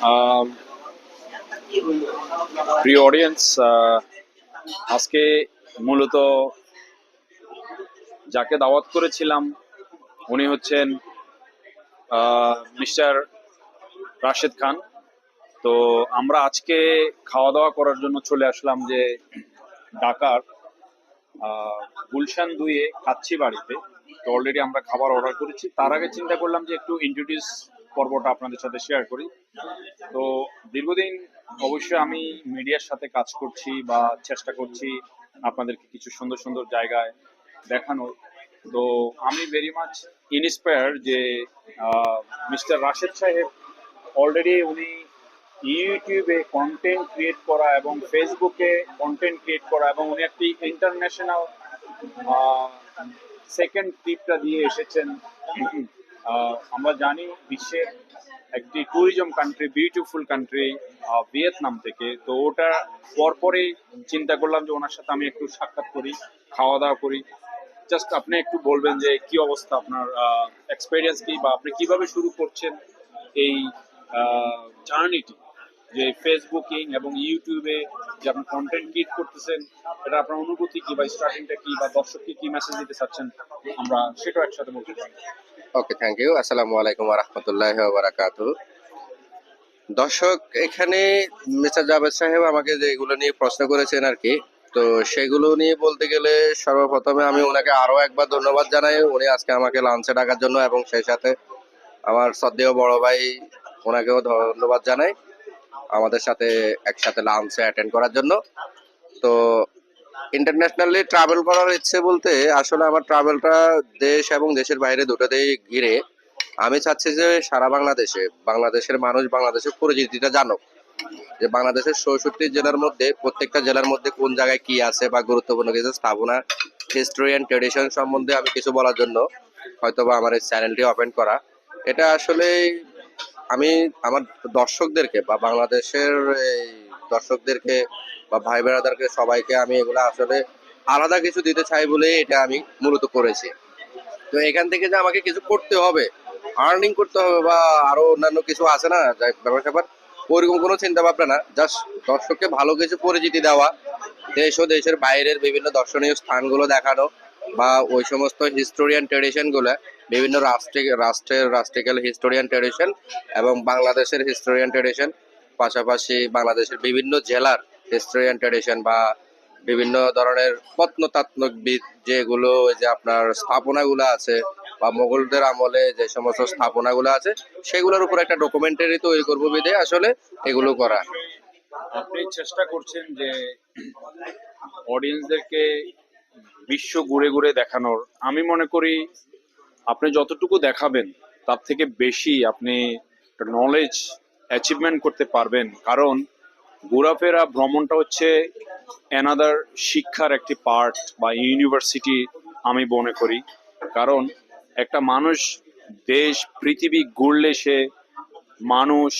আম, প্রিয় অডিয়েন্স, আজকে মূলত যাকে দাওয়াত করেছিলাম উনি হচ্ছেন মিস্টার রাশেদ খান। তো আমরা আজকে খাওয়া দাওয়া করার জন্য চলে আসলাম যে ঢাকার গুলশান 2-এ কাচ্চি বাড়িতে। তো অলরেডি আমরা খাবার অর্ডার করেছি। তার আগে চিন্তা করলাম যে একটু ইন্ট্রোডিউস পর্বটা আপনাদের সাথে শেয়ার করি। তো দীর্ঘদিন অবশ্যই আমি মিডিয়ার সাথে কাজ করছি বা চেষ্টা করছি আপনাদেরকে কিছু সুন্দর সুন্দর জায়গায় দেখানোর। তো আমি ভেরি মাচ ইন্সপায়ার যে মিস্টার রাশেদ সাহেব অলরেডি উনি ইউটিউবে কন্টেন্ট ক্রিয়েট করা এবং ফেসবুকে কন্টেন্ট ক্রিয়েট করা, এবং উনি একটি ইন্টারন্যাশনাল সেকেন্ড ট্রিপটা দিয়ে এসেছেন। আমরা জানি বিশ্বের একটি tourism country, beautiful country Vietnam থেকে। তো ওটা পরপরই চিন্তা করলাম যে ওনার সাথে আমি একটু সাক্ষাৎ করি, খাওয়া দাওয়া করি। জাস্ট আপনি একটু বলবেন যে কি অবস্থা, আপনার এক্সপেরিয়েন্স কি, বা আপনি কিভাবে শুরু করছেন এই জার্নিটি, যে ফেসবুকিং এবং ইউটিউবে যে আপনি কন্টেন্ট ক্রিয়েট করতেছেন, এটা আপনার অনুভূতি কি, বা স্টার্টিংটা কি, বা দর্শককে কি মেসেজ দিতে চাচ্ছেন, আমরা সেটাও একসাথে বলতে পারি। ওকে, থ্যাংক ইউ। আসসালামু আলাইকুম ওয়া রাহমাতুল্লাহি ওয়া বারাকাতুহু। দর্শক, এখানে মিস্টার জাভেদ সাহেব আমাকে যেগুলো নিয়ে প্রশ্ন করেছেন আর কি, তো সেগুলো নিয়ে বলতে গেলে সর্বপ্রথমে আমি ওনাকে আরো একবার ধন্যবাদ জানাই। উনি আজকে আমাকে লাঞ্চে ডাকার জন্য, এবং সেই সাথে আমার শ্রদ্ধেয় বড় ভাই ওনাকেও ধন্যবাদ জানাই আমাদের সাথে একসাথে লাঞ্চে অ্যাটেন্ড করার জন্য। তো ইন্টারন্যাশনালি ট্রাভেল করার ইচ্ছে বলতে আসলে আমার ট্রাভেলটা দেশ এবং দেশের বাইরে দুটোতেই ঘিরে। আমি চাচ্ছি যে সারা বাংলাদেশের মানুষ বাংলাদেশের পরিচিতিটা জানুক, যে বাংলাদেশের 64 জেলার মধ্যে প্রত্যেকটা জেলার মধ্যে কোন জায়গায় কি আছে বা গুরুত্বপূর্ণ কিছু স্থাপনা, হিস্ট্রি অ্যান্ড ট্রেডিশন সম্বন্ধে আমি কিছু বলার জন্য হয়তোবা আমার এই চ্যানেলটি ওপেন করা। এটা আসলে আমি আমার দর্শকদেরকে বা বাংলাদেশের এই দর্শকদেরকে বা ভাই বেড়াদারকে সবাইকে আমি এগুলো আসলে আলাদা কিছু দিতে চাই বলে এটা আমি মূলত করেছি। তো এখান থেকে যে আমাকে কিছু করতে হবে, আর্নিং করতে হবে বা আরো অন্যান্য কিছু আছে না ব্যাপার স্যাপার, ওইরকম কোনো চিন্তা ভাবনা না। জাস্ট দর্শককে ভালো কিছু পরিচিতি দেওয়া, দেশ ও দেশের বাইরের বিভিন্ন দর্শনীয় স্থানগুলো দেখানো, বা ওই সমস্ত হিস্টোরিয়ান ট্রেডিশন গুলো, বিভিন্ন রাষ্ট্রিকাল হিস্টোরিয়ান ট্রেডিশন এবং বাংলাদেশের হিস্টোরিয়ান ট্রেডিশন, পাশাপাশি বাংলাদেশের বিভিন্ন জেলার হিস্টোরিয়ান ট্রেডিশন বা বিভিন্ন ধরনের প্রত্নতাত্ত্বিক যেগুলো, যে আপনার স্থাপনাগুলো আছে বা মোগলদের আমলে যে সমস্ত স্থাপনাগুলো আছে, সেগুলোর উপর একটা ডকুমেন্টারি তৈরি করবো বিধে আসলে এগুলো করা। আপনি চেষ্টা করছেন যে অডিয়েন্সদেরকে বিশ্ব ঘুরে ঘুরে দেখানোর। আমি মনে করি আপনি যতটুকু দেখাবেন তার থেকে বেশি আপনি নলেজ অ্যাচিভমেন্ট করতে পারবেন। কারণ ঘোরাফেরা ভ্রমণটা হচ্ছে অ্যানাদার শিক্ষার একটি পার্ট বা ইউনিভার্সিটি আমি মনে করি। কারণ একটা মানুষ দেশ পৃথিবী ঘুরলে সে মানুষ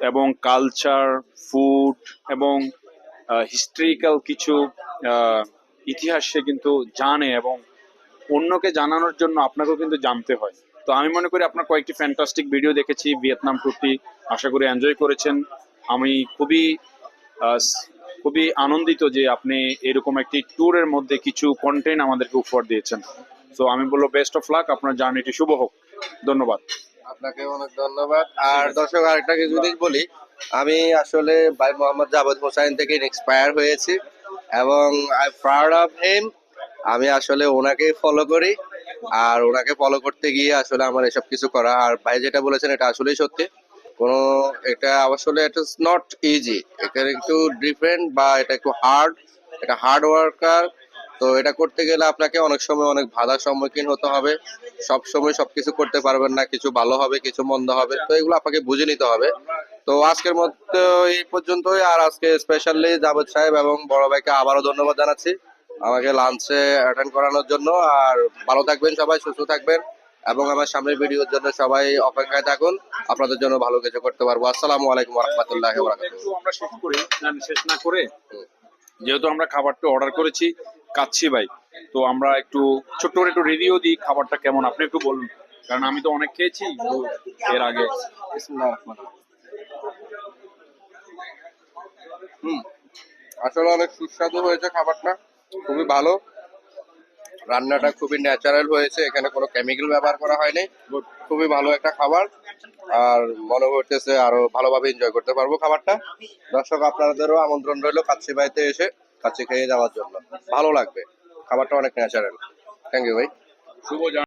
এবং কালচার, ফুড এবং হিস্ট্রিক্যাল কিছু আহ, ইতিহাস সে কিন্তু জানে, এবং অন্যকে জানানোর জন্য আপনাকেও কিন্তু জানতে হয়। তো আমি মনে করি আপনার কয়েকটি ফ্যান্টাস্টিক ভিডিও দেখেছি ভিয়েতনাম ট্যুরটি, আশা করি এনজয় করেছেন। আমি আহ, খুবই আনন্দিত যে আপনি এরকম একটি ট্যুরের মধ্যে কিছু কন্টেন্ট আমাদেরকে উপহার দিয়েছেন। তো আমি বলবো বেস্ট অফ লাক, আপনার জার্নিটি শুভ হোক। ধন্যবাদ। আপনাকে অনেক ধন্যবাদ। ঠিক আর আছে। দর্শক, আরেকটা কিছু জিনিস বলি, আমি আসলে ভাই মোহাম্মদ জাভেদ হোসাইন থেকে ইন্সপায়ার হয়েছি এবং আই প্রাউড অফ হিম। আমি আসলে ওনাকে ফলো করি, আর ওনাকে ফলো করতে গিয়ে আসলে আমার এসব কিছু করা। আর ভাই যেটা বলেছেন এটা আসলেই সত্যি। কোনো, এটা আসলে এটা ইজ নট ইজি, এটা একটু ডিফারেন্ট বা এটা একটু হার্ড, এটা হার্ড ওয়ার্কার। তো এটা করতে গেলে আপনাকে অনেক সময় অনেক বাধার সম্মুখীন হতে হবে। সব সময় সবকিছু করতে পারবেন না, কিছু ভালো হবে কিছু মন্দ হবে, তো এগুলো আপনাকে বুঝে নিতে হবে। তো আজকের মতো এই পর্যন্তই। আর আজকে স্পেশালি জাভেদ সাহেব এবং বড় ভাইকে আবারও ধন্যবাদ জানাচ্ছি আমাকে লাঞ্চে অ্যাটেন্ড করানোর জন্য। আর ভালো থাকবেন সবাই, সুস্থ থাকবেন, এবং আমার সামনের ভিডিওর জন্য সবাই অপেক্ষায় থাকুন। আপনাদের জন্য ভালো কিছু করতে পারবো। আসসালামু আলাইকুম রহমতুল্লাহ। একটু আমরা শেষ করি, শেষ না করে, যেহেতু আমরা খাবারটা অর্ডার করেছি কাচ্ছি ভাই, তো আমরা একটু ছোট্ট করে একটু রিভিউ দিই খাবারটা কেমন, আপনি একটু বলুন। কারণ আমি তো অনেক খেয়েছি তো এর আগে। বিসমিল্লাহির রহমানির রহিম। আসলে অনেক সুস্বাদু হয়েছে খাবারটা, খুবই ভালো। রান্নাটা খুবই ন্যাচারাল হয়েছে, এখানে কোনো কেমিক্যাল ব্যবহার করা হয়নি। খুবই ভালো একটা খাবার, আর মনে করতেছে আরো ভালোভাবে এনজয় করতে পারবো খাবারটা। দর্শক আপনাদেরও আমন্ত্রণ রইলো কাচ্চি বাড়িতে এসে কাচ্চি খেয়ে যাওয়ার জন্য, ভালো লাগবে। খাবারটা অনেক ন্যাচারাল। থ্যাংক ইউ ভাই। শুভ